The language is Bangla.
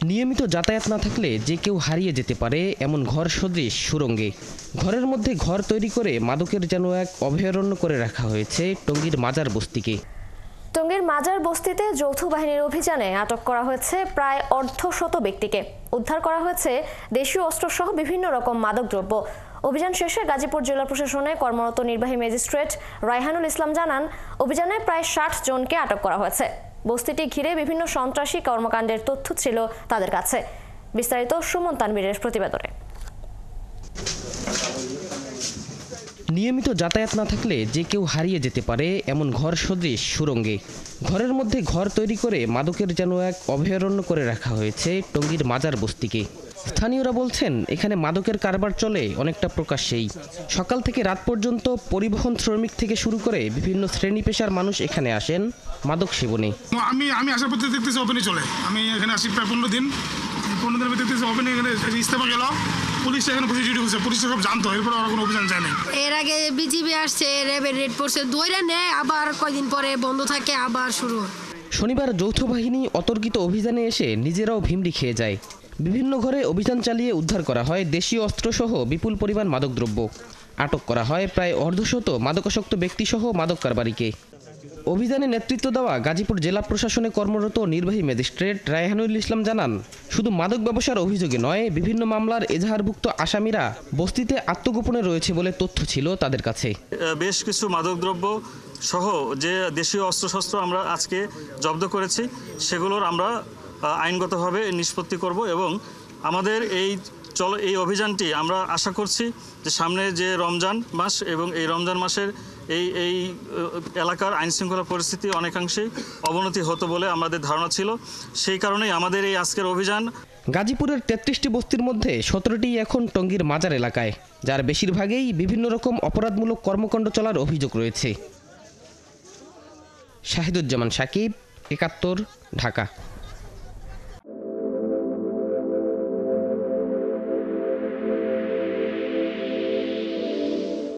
নিয়মিত যাতায়াত না থাকলে যে কেউ হারিয়ে যেতে পারে এমন ঘর সদৃশ সুরঙ্গে ঘরের মধ্যে ঘর তৈরি করে মাদকের যেন এক অভয়ারণ্য করে রাখা হয়েছে টঙ্গীর মাজার বস্তিকে। টঙ্গীর মাজার বস্তিতে যৌথ বাহিনীর অভিযানে আটক করা হয়েছে প্রায় অর্ধশত ব্যক্তিকে। উদ্ধার করা হয়েছে দেশীয় অস্ত্রসহ বিভিন্ন রকম মাদকদ্রব্য। অভিযান শেষে গাজীপুর জেলা প্রশাসনে কর্মরত নির্বাহী ম্যাজিস্ট্রেট রায়হানুল ইসলাম জানান, অভিযানে প্রায় ৬০ জনকে আটক করা হয়েছে। বস্তিটি ঘিরে বিভিন্ন সন্ত্রাসী কর্মকাণ্ডের তথ্য ছিল তাদের কাছে। বিস্তারিত সুমন তানবীরের প্রতিবেদনে। নিয়মিত যাতায়াত না থাকলে যে কেউ হারিয়ে যেতে পারে এমন ঘর সদৃশ সুরঙ্গে ঘরের মধ্যে ঘর তৈরি করে মাদকের যেন এক অভয়ারণ্য করে রাখা হয়েছে টঙ্গীর মাজার বস্তিকে। স্থানীয়রা বলছেন, এখানে মাদকের কারবার চলে অনেকটা প্রকাশ্যেই। সকাল থেকে রাত পর্যন্ত পরিবহন শ্রমিক থেকে শুরু করে বিভিন্ন শ্রেণী পেশার মানুষ এখানে আসেন মাদক সেবনে। আমি আসার পর দেখতেছি ওপেনই চলে। আমি এখানে আসি প্রায় 15 দিন। 15 দিনের ভিতরে দেখতেছি ওপেনে এখানে ইস্তেফা গেল। পুলিশ এখানে বসে ডিউটি করছে, পুলিশ সব জানতো, এরপর আর কোনো অভিযান যায় না। এর আগে বিজিবি আসছে, র্যাবের রেড পড়ছে, দৌড়া নেয়, আবার কয়দিন পরে বন্ধ থাকে, আবার শুরু। শনিবার যৌথ বাহিনী অতর্কিত অভিযানে এসে নিজেরাও ভিমড়ি খেয়ে যায়। বিভিন্ন ঘরে অভিযান চালিয়ে উদ্ধার করা হয় দেশীয় অস্ত্রসহ বিপুল পরিমাণ মাদকদ্রব্য। আটক করা হয় প্রায় অর্ধশত মাদকাসক্ত ব্যক্তিসহ মাদক কারবারিকে। অভিযানে নেতৃত্ব দেওয়া গাজীপুর জেলা প্রশাসনে কর্মরত নির্বাহী ম্যাজিস্ট্রেট রায়হানুল ইসলাম জানান, শুধু মাদক ব্যবসার অভিযোগে নয়, বিভিন্ন মামলার এজাহারভুক্ত আসামিরা বস্তিতে আত্মগোপনে রয়েছে বলে তথ্য ছিল তাদের কাছে। বেশ কিছু মাদকদ্রব্য সহ যে দেশীয় অস্ত্রশস্ত্র আমরা আজকে জব্দ করেছি, সেগুলোর আমরা আইনগতভাবে নিষ্পত্তি করব এবং আমাদের এই অভিযানটি আমরা আশা করছি যে সামনে যে রমজান মাস এবং এই রমজান মাসের এই এলাকার আইনশৃঙ্খলা পরিস্থিতি অনেকাংশেই অবনতি হতো বলে আমাদের ধারণা ছিল। সেই কারণেই আমাদের এই আজকের অভিযান। গাজীপুরের ৩৩টি বস্তির মধ্যে ১৭টি এখন টঙ্গীর মাজার এলাকায়, যার বেশিরভাগেই বিভিন্ন রকম অপরাধমূলক কর্মকাণ্ড চলার অভিযোগ রয়েছে। শাহিদুজ্জামান সাকিব, ৭১, ঢাকা।